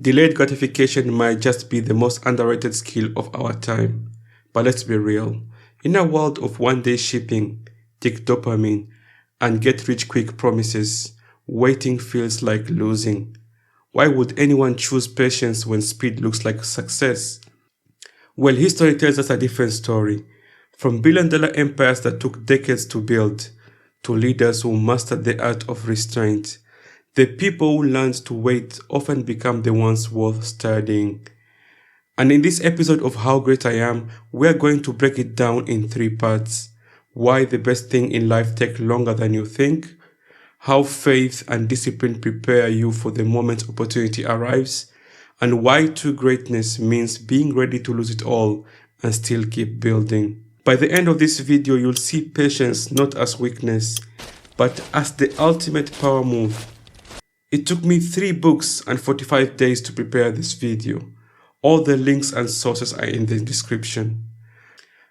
Delayed gratification might just be the most underrated skill of our time. But let's be real. In a world of one-day shipping, take dopamine, and get-rich-quick promises, waiting feels like losing. Why would anyone choose patience when speed looks like success? Well, history tells us a different story. From billion-dollar empires that took decades to build, to leaders who mastered the art of restraint, the people who learned to wait often become the ones worth studying. And in this episode of How Great I Am, we are going to break it down in 3 parts. Why the best thing in life takes longer than you think, how faith and discipline prepare you for the moment opportunity arrives, and why true greatness means being ready to lose it all and still keep building. By the end of this video, you'll see patience not as weakness, but as the ultimate power move. It took me 3 books and 45 days to prepare this video. All the links and sources are in the description.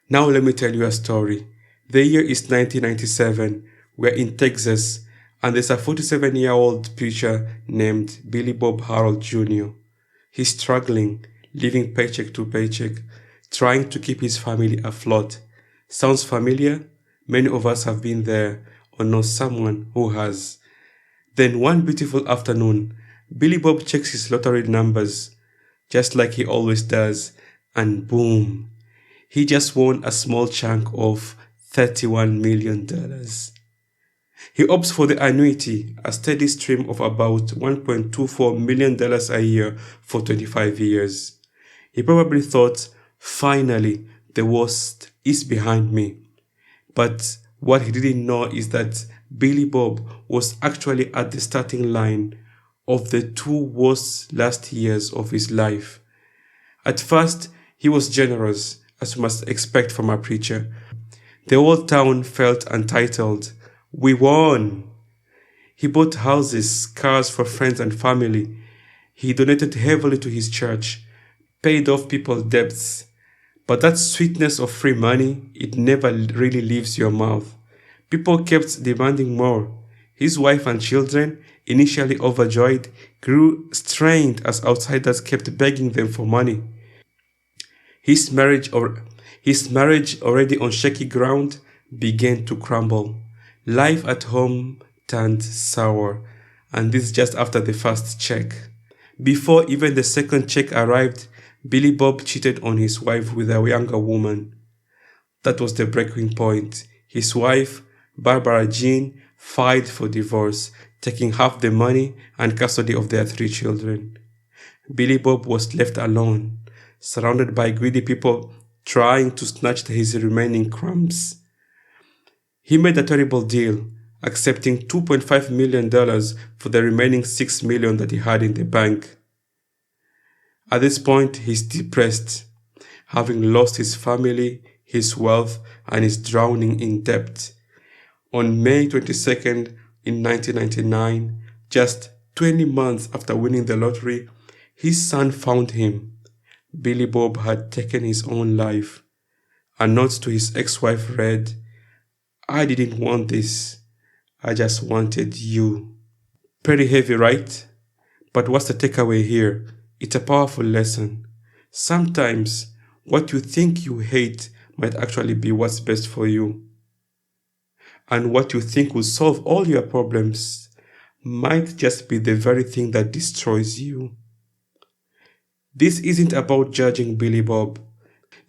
Now let me tell you a story. The year is 1997. We're in Texas, and there's a 47-year-old preacher named Billy Bob Harell Jr. He's struggling, living paycheck to paycheck, trying to keep his family afloat. Sounds familiar? Many of us have been there or know someone who has. Then one beautiful afternoon, Billy Bob checks his lottery numbers, just like he always does, and boom, he just won a small chunk of $31 million. He opts for the annuity, a steady stream of about $1.24 million a year for 25 years. He probably thought, finally, the worst is behind me. But what he didn't know is that Billy Bob was actually at the starting line of the 2 worst last years of his life. At first, he was generous, as you must expect from a preacher. The whole town felt entitled. We won! He bought houses, cars for friends and family. He donated heavily to his church, paid off people's debts. But that sweetness of free money, it never really leaves your mouth. People kept demanding more. His wife and children, initially overjoyed, grew strained as outsiders kept begging them for money. His marriage, already on shaky ground, began to crumble. Life at home turned sour, and this just after the first check. Before even the second check arrived, Billy Bob cheated on his wife with a younger woman. That was the breaking point. His wife, Barbara Jean, filed for divorce, taking half the money and custody of their 3 children. Billy Bob was left alone, surrounded by greedy people trying to snatch his remaining crumbs. He made a terrible deal, accepting $2.5 million for the remaining $6 million that he had in the bank. At this point, he's depressed, having lost his family, his wealth, and is drowning in debt. On May 22nd in 1999, just 20 months after winning the lottery, his son found him. Billy Bob had taken his own life. A note to his ex-wife read, "I didn't want this. I just wanted you." Pretty heavy, right? But what's the takeaway here? It's a powerful lesson. Sometimes what you think you hate might actually be what's best for you. And what you think will solve all your problems might just be the very thing that destroys you. This isn't about judging Billy Bob.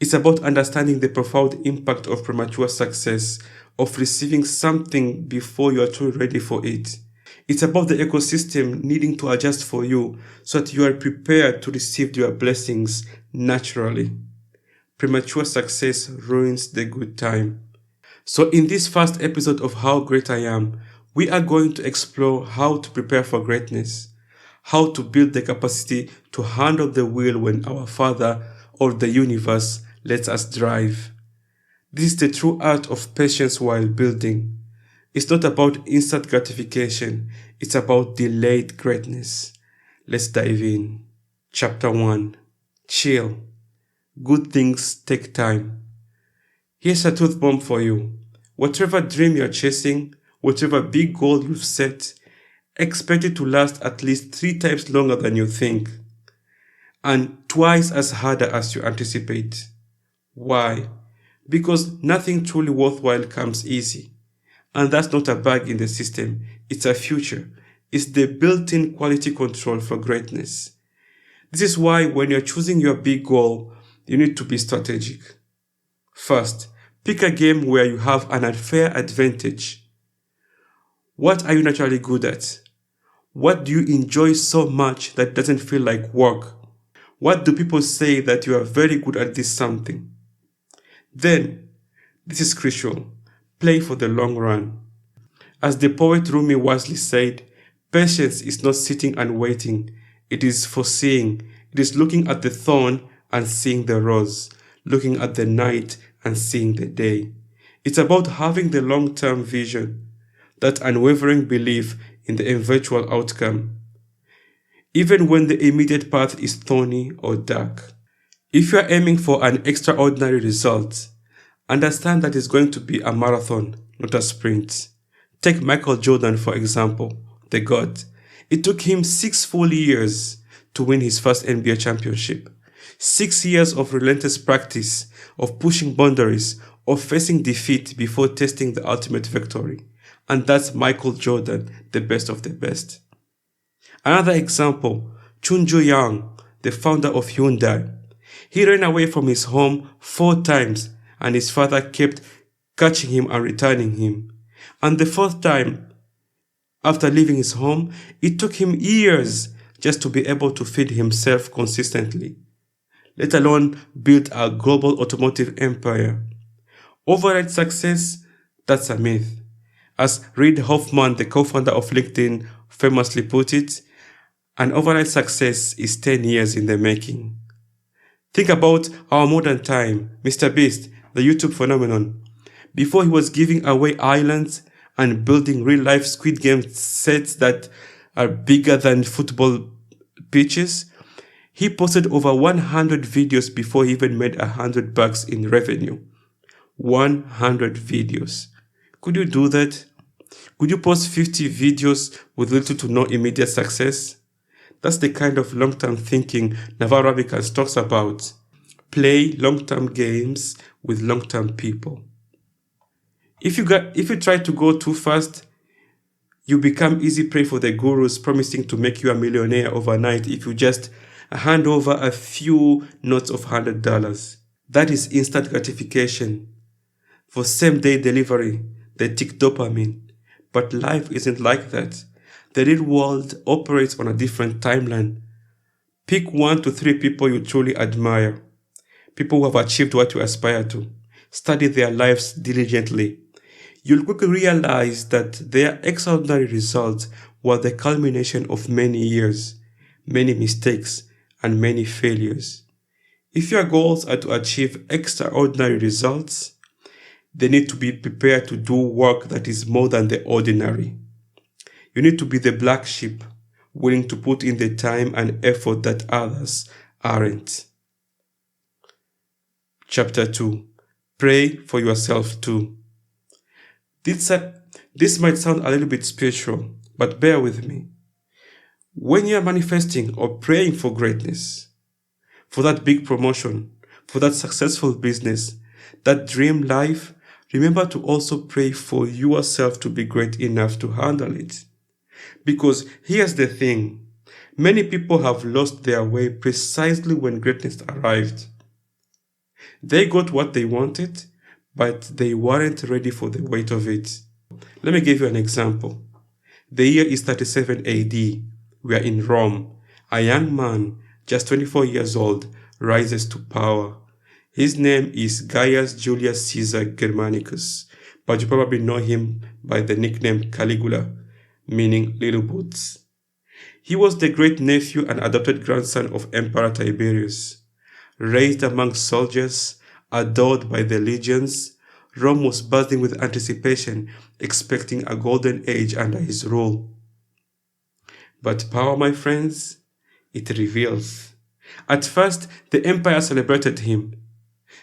It's about understanding the profound impact of premature success, of receiving something before you are truly ready for it. It's about the ecosystem needing to adjust for you so that you are prepared to receive your blessings naturally. Premature success ruins the good time. So in this first episode of How Great I Am, we are going to explore how to prepare for greatness, how to build the capacity to handle the wheel when our Father or the universe lets us drive. This is the true art of patience while building. It's not about instant gratification, it's about delayed greatness. Let's dive in. Chapter 1. Chill. Good things take time. Here's a truth bomb for you. Whatever dream you're chasing, whatever big goal you've set, expect it to last at least 3 times longer than you think. and twice as harder as you anticipate. Why? Because nothing truly worthwhile comes easy. And that's not a bug in the system, it's a future. It's the built-in quality control for greatness. This is why when you're choosing your big goal, you need to be strategic. First, pick a game where you have an unfair advantage. What are you naturally good at? What do you enjoy so much that doesn't feel like work? What do people say that you are very good at this something? Then, this is crucial, play for the long run. As the poet Rumi wisely said, patience is not sitting and waiting, it is foreseeing. It is looking at the thorn and seeing the rose, looking at the night and seeing the day. It's about having the long-term vision, that unwavering belief in the eventual outcome, even when the immediate path is thorny or dark. If you are aiming for an extraordinary result, understand that it's going to be a marathon, not a sprint. Take Michael Jordan, for example, the GOAT. It took him 6 full years to win his first NBA championship. 6 years of relentless practice, of pushing boundaries, of facing defeat before tasting the ultimate victory. And that's Michael Jordan, the best of the best. Another example, Chunju Yang, the founder of Hyundai. He ran away from his home 4 times and his father kept catching him and returning him. And the 4th time, after leaving his home, it took him years just to be able to feed himself consistently, let alone build a global automotive empire. Overnight success, that's a myth. As Reid Hoffman, the co-founder of LinkedIn, famously put it, an overnight success is 10 years in the making. Think about our modern time, Mr. Beast, the YouTube phenomenon. Before he was giving away islands and building real-life Squid Game sets that are bigger than football pitches, he posted over 100 videos before he even made $100 in revenue. 100 videos. Could you do that? Could you post 50 videos with little to no immediate success? That's the kind of long-term thinking Naval Ravikant talks about. Play long-term games with long-term people. If you try to go too fast, you become easy prey for the gurus promising to make you a millionaire overnight if you just hand over a few notes of $100. That is instant gratification. For same-day delivery, they tick dopamine. But life isn't like that. The real world operates on a different timeline. Pick 1 to 3 people you truly admire. People who have achieved what you aspire to. Study their lives diligently. You'll quickly realize that their extraordinary results were the culmination of many years, many mistakes, and many failures. If your goals are to achieve extraordinary results, they need to be prepared to do work that is more than the ordinary. You need to be the black sheep, willing to put in the time and effort that others aren't. Chapter 2. Pray for yourself too. This might sound a little bit spiritual, but bear with me. When you are manifesting or praying for greatness, for that big promotion, for that successful business, that dream life, remember to also pray for yourself to be great enough to handle it. Because here's the thing, many people have lost their way precisely when greatness arrived. They got what they wanted, but they weren't ready for the weight of it. Let me give you an example. The year is 37 AD. We are in Rome. A young man, just 24 years old, rises to power. His name is Gaius Julius Caesar Germanicus, but you probably know him by the nickname Caligula, meaning Little Boots. He was the great-nephew and adopted grandson of Emperor Tiberius. Raised among soldiers, adored by the legions, Rome was buzzing with anticipation, expecting a golden age under his rule. But power, my friends, it reveals. At first, the empire celebrated him.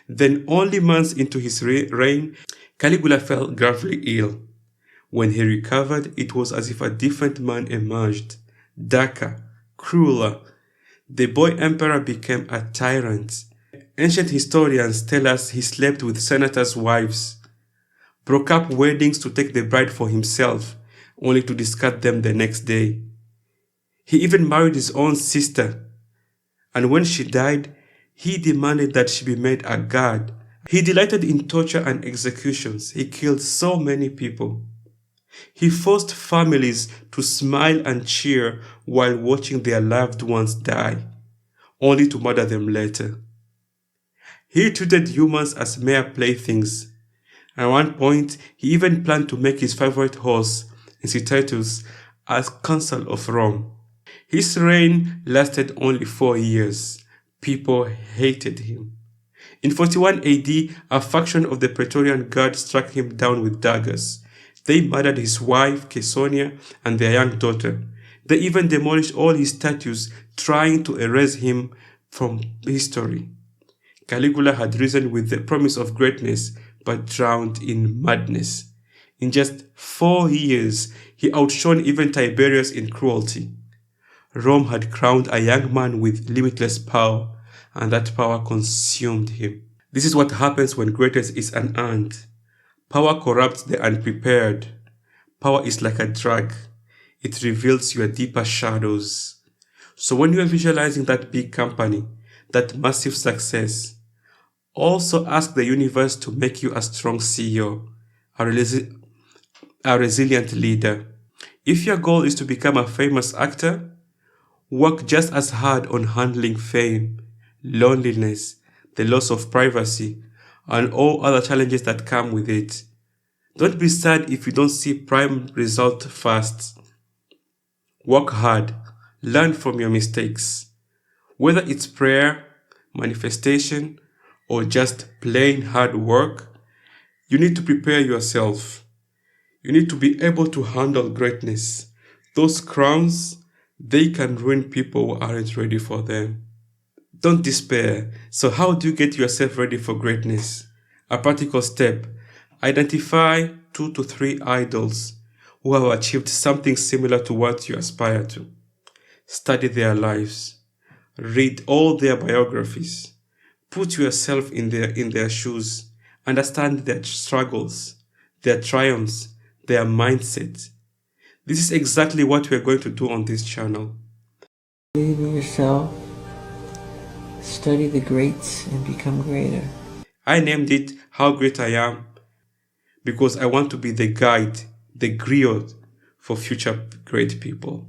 Then, only months into his reign, Caligula fell gravely ill. When he recovered, it was as if a different man emerged, darker, crueler. The boy emperor became a tyrant. Ancient historians tell us he slept with senators' wives, broke up weddings to take the bride for himself, only to discard them the next day. He even married his own sister, and when she died, he demanded that she be made a god. He delighted in torture and executions. He killed so many people. He forced families to smile and cheer while watching their loved ones die, only to murder them later. He treated humans as mere playthings. At one point, he even planned to make his favorite horse, Incitatus, as consul of Rome. His reign lasted only 4 years. People hated him. In 41 AD, a faction of the Praetorian Guard struck him down with daggers. They murdered his wife, Caesonia, and their young daughter. They even demolished all his statues, trying to erase him from history. Caligula had risen with the promise of greatness, but drowned in madness. In just 4 years, he outshone even Tiberius in cruelty. Rome had crowned a young man with limitless power, and that power consumed him. This is what happens when greatness is unearned. Power corrupts the unprepared. Power is like a drug. It reveals your deeper shadows. So when you are visualizing that big company, that massive success, also ask the universe to make you a strong CEO, a resilient leader. If your goal is to become a famous actor, work just as hard on handling fame, loneliness, the loss of privacy, and all other challenges that come with it. Don't be sad if you don't see prime result fast. Work hard, learn from your mistakes. Whether it's prayer, manifestation, or just plain hard work, you need to prepare yourself. You need to be able to handle greatness. Those crowns, they can ruin people who aren't ready for them. Don't despair. So how do you get yourself ready for greatness? A practical step. Identify 2 to 3 idols who have achieved something similar to what you aspire to. Study their lives. Read all their biographies. Put yourself in their shoes. Understand their struggles, their triumphs, their mindset. This is exactly what we are going to do on this channel. Believe in yourself, study the greats, and become greater. I named it How Great I Am because I want to be the guide, the griot for future great people.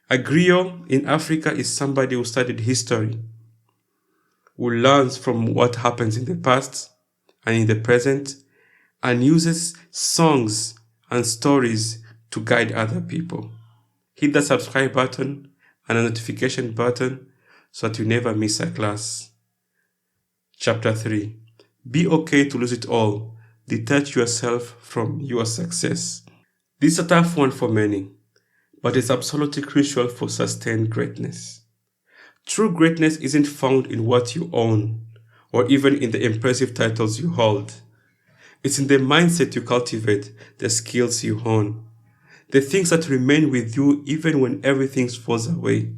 A griot in Africa is somebody who studied history, who learns from what happens in the past and in the present, and uses songs and stories to guide other people. Hit the subscribe button and a notification button so that you never miss a class. Chapter 3. Be okay to lose it all. Detach yourself from your success. This is a tough one for many, but it's absolutely crucial for sustained greatness. True greatness isn't found in what you own, or even in the impressive titles you hold. It's in the mindset you cultivate, the skills you hone, the things that remain with you even when everything falls away.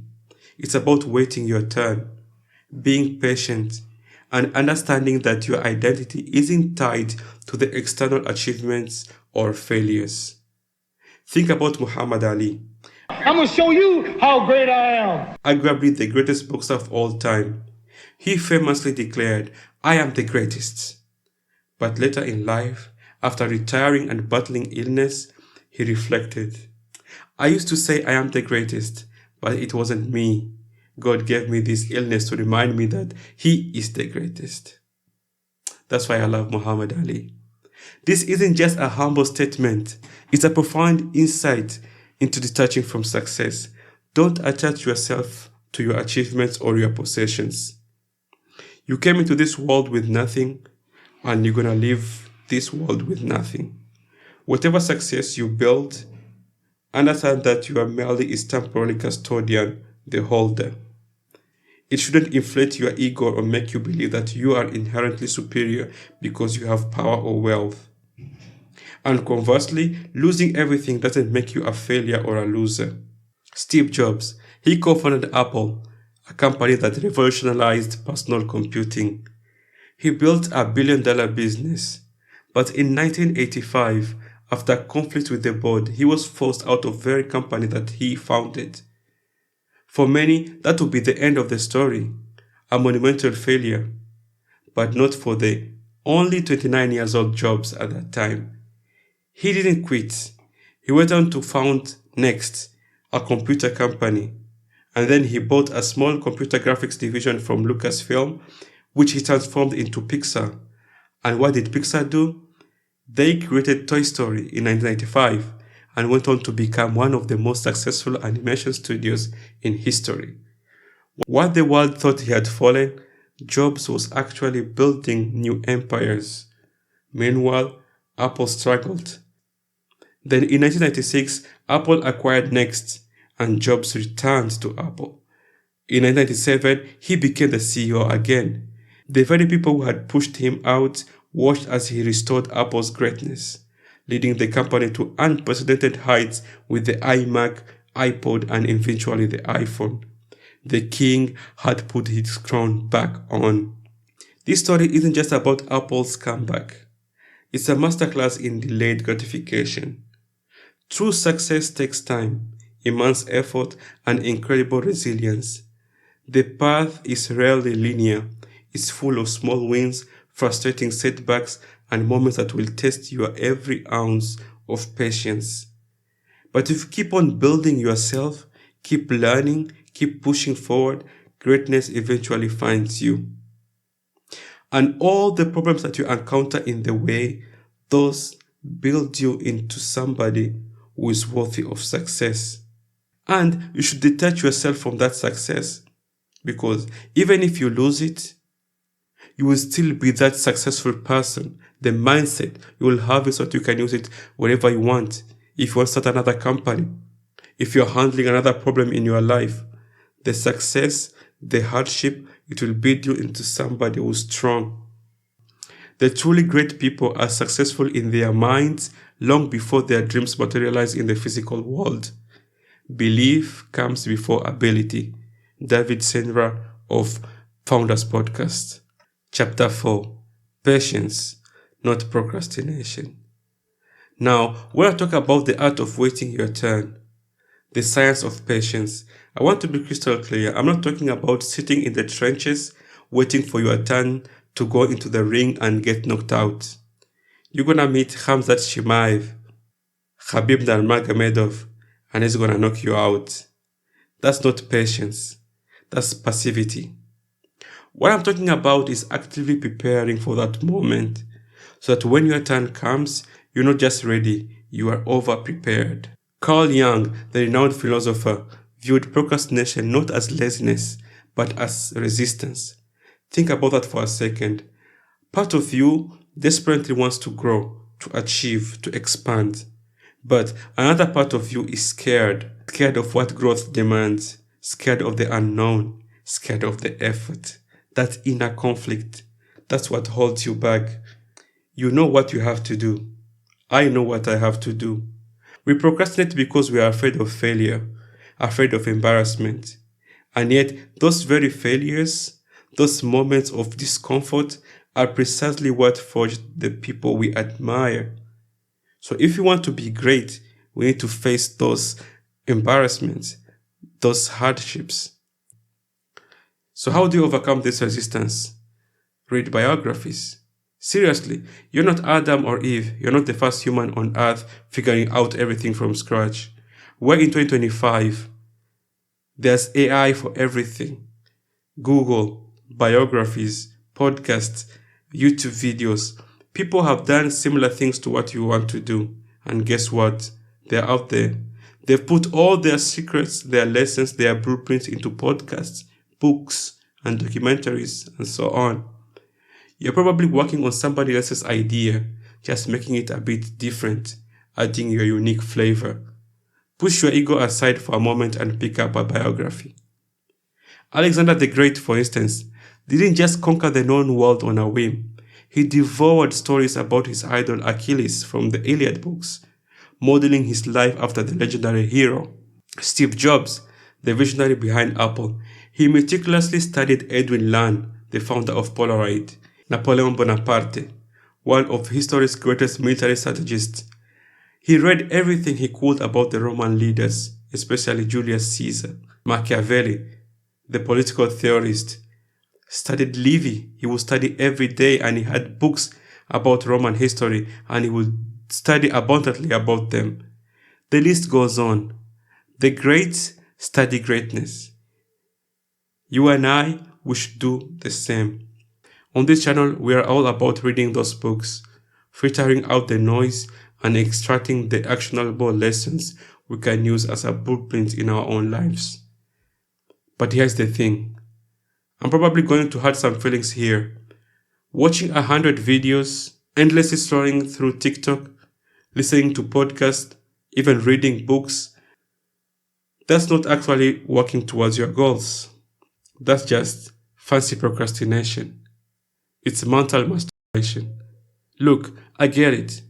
It's about waiting your turn, being patient, and understanding that your identity isn't tied to the external achievements or failures. Think about Muhammad Ali. I'm going to show you how great I am. Arguably the greatest boxer of all time. He famously declared, "I am the greatest." But later in life, after retiring and battling illness, he reflected, "I used to say I am the greatest, but it wasn't me. God gave me this illness to remind me that He is the greatest." That's why I love Muhammad Ali. This isn't just a humble statement. It's a profound insight into detaching from success. Don't attach yourself to your achievements or your possessions. You came into this world with nothing, and you're going to leave this world with nothing. Whatever success you build, understand that you are merely its temporary custodian, the holder. It shouldn't inflate your ego or make you believe that you are inherently superior because you have power or wealth. And conversely, losing everything doesn't make you a failure or a loser. Steve Jobs, he co-founded Apple, a company that revolutionized personal computing. He built a billion-dollar business, but in 1985, after conflict with the board, he was forced out of the very company that he founded. For many, that would be the end of the story, a monumental failure, but not for the only 29 years old Jobs at that time. He didn't quit. He went on to found Next, a computer company, and then he bought a small computer graphics division from Lucasfilm, which he transformed into Pixar. And what did Pixar do? They created Toy Story in 1995 and went on to become one of the most successful animation studios in history. While the world thought he had fallen, Jobs was actually building new empires. Meanwhile, Apple struggled. Then in 1996, Apple acquired Next, and Jobs returned to Apple. In 1997, he became the CEO again. The very people who had pushed him out watched as he restored Apple's greatness, leading the company to unprecedented heights with the iMac, iPod, and eventually the iPhone. The king had put his crown back on. This story isn't just about Apple's comeback. It's a masterclass in delayed gratification. True success takes time, immense effort, and incredible resilience. The path is rarely linear. It's full of small wins, frustrating setbacks, and moments that will test your every ounce of patience. But if you keep on building yourself, keep learning, keep pushing forward, greatness eventually finds you. And all the problems that you encounter in the way, those build you into somebody who is worthy of success. And you should detach yourself from that success, because even if you lose it, you will still be that successful person. The mindset, you will have it so that you can use it whenever you want. If you want to start another company, if you're handling another problem in your life, the success, the hardship, it will build you into somebody who's strong. The truly great people are successful in their minds long before their dreams materialize in the physical world. Belief comes before ability. David Senra of Founders Podcast. Chapter 4. Patience, not procrastination. Now, when I talk about the art of waiting your turn, the science of patience, I want to be crystal clear. I'm not talking about sitting in the trenches, waiting for your turn to go into the ring and get knocked out. You're gonna meet Khamzat Chimaev, Khabib Nurmagomedov, and he's gonna knock you out. That's not patience. That's passivity. What I'm talking about is actively preparing for that moment, so that when your turn comes, you're not just ready, you are over-prepared. Carl Jung, the renowned philosopher, viewed procrastination not as laziness, but as resistance. Think about that for a second. Part of you desperately wants to grow, to achieve, to expand. But another part of you is scared of what growth demands, scared of the unknown, scared of the effort. That inner conflict, that's what holds you back. You know what you have to do. I know what I have to do. We procrastinate because we are afraid of failure, afraid of embarrassment. And yet, those very failures, those moments of discomfort are precisely what forged the people we admire. So if you want to be great, we need to face those embarrassments, those hardships. So how do you overcome this resistance? Read Biographies. Seriously, you're not Adam or Eve. You're not the first human on earth figuring out everything from scratch. We're in 2025. There's AI for everything. Google, Biographies, podcasts, YouTube videos. People have done similar things to what you want to do. And guess what? They're out there. They've put all their secrets, their lessons, their blueprints into podcasts, books, and documentaries, and so on. You're probably working on somebody else's idea, just making it a bit different, adding your unique flavor. Push your ego aside for a moment and pick up a biography. Alexander the Great, for instance, didn't just conquer the known world on a whim. He devoured stories about his idol Achilles from the Iliad books, modeling his life after the legendary hero. Steve Jobs, the visionary behind Apple, He meticulously studied Edwin Land, the founder of Polaroid, Napoleon Bonaparte, one of history's greatest military strategists. He read everything he could about the Roman leaders, especially Julius Caesar, Machiavelli, the political theorist. Studied Livy. He would study every day, and he had books about Roman history, and he would study abundantly about them. The list goes on. The greats study greatness. You and I, we should do the same. On this channel, we are all about reading those books, filtering out the noise, and extracting the actionable lessons we can use as a blueprint in our own lives. But here's the thing. I'm probably going to hurt some feelings here. Watching 100 videos, endlessly scrolling through TikTok, listening to podcasts, even reading books, that's not actually working towards your goals. That's just fancy procrastination. It's mental masturbation. Look, I get it.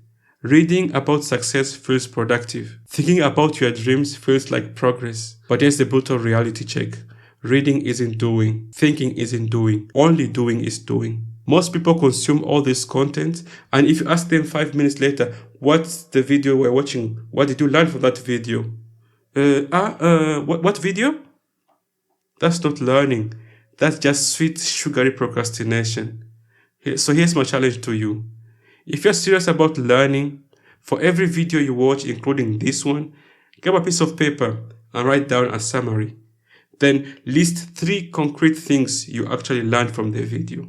Reading about success feels productive. Thinking about your dreams feels like progress. But here's the brutal reality check. Reading isn't doing. Thinking isn't doing. Only doing is doing. Most people consume all this content, and if you ask them 5 minutes later, what's the video we're watching? What did you learn from that video? What video? That's not learning. That's just sweet, sugary procrastination. So here's my challenge to you. If you're serious about learning, for every video you watch, including this one, grab a piece of paper and write down a summary. Then list 3 concrete things you actually learned from the video.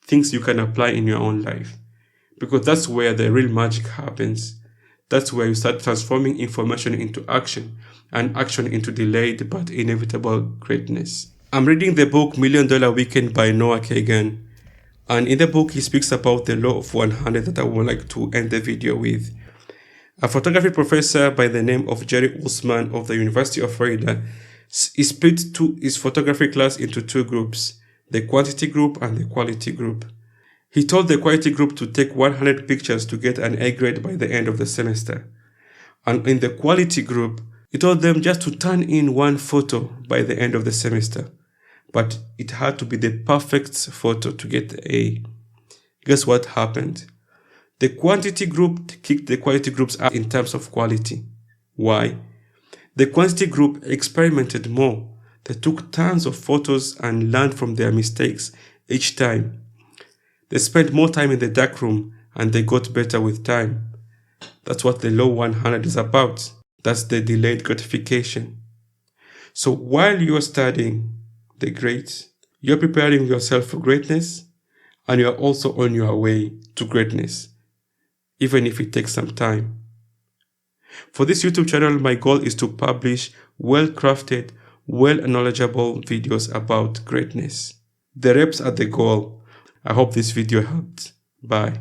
Things you can apply in your own life. Because that's where the real magic happens. That's where you start transforming information into action, and action into delayed but inevitable greatness. I'm reading the book $1 Million Weekend by Noah Kagan. And in the book, he speaks about the law of 100 that I would like to end the video with. A photography professor by the name of Jerry Usman of the University of Florida, he split his photography class into 2 groups, the quantity group and the quality group. He told the quality group to take 100 pictures to get an A grade by the end of the semester. And in the quality group, he told them just to turn in 1 photo by the end of the semester. But it had to be the perfect photo to get the A. Guess what happened? The quantity group kicked the quality group's ass in terms of quality. Why? The quantity group experimented more. They took tons of photos and learned from their mistakes each time. They spent more time in the dark room and they got better with time. That's what the law 100 is about. That's the delayed gratification. So while you're studying the greats, you're preparing yourself for greatness, and you're also on your way to greatness, even if it takes some time. For this YouTube channel, my goal is to publish well-crafted, well-knowledgeable videos about greatness. The reps are the goal. I hope this video helped. Bye.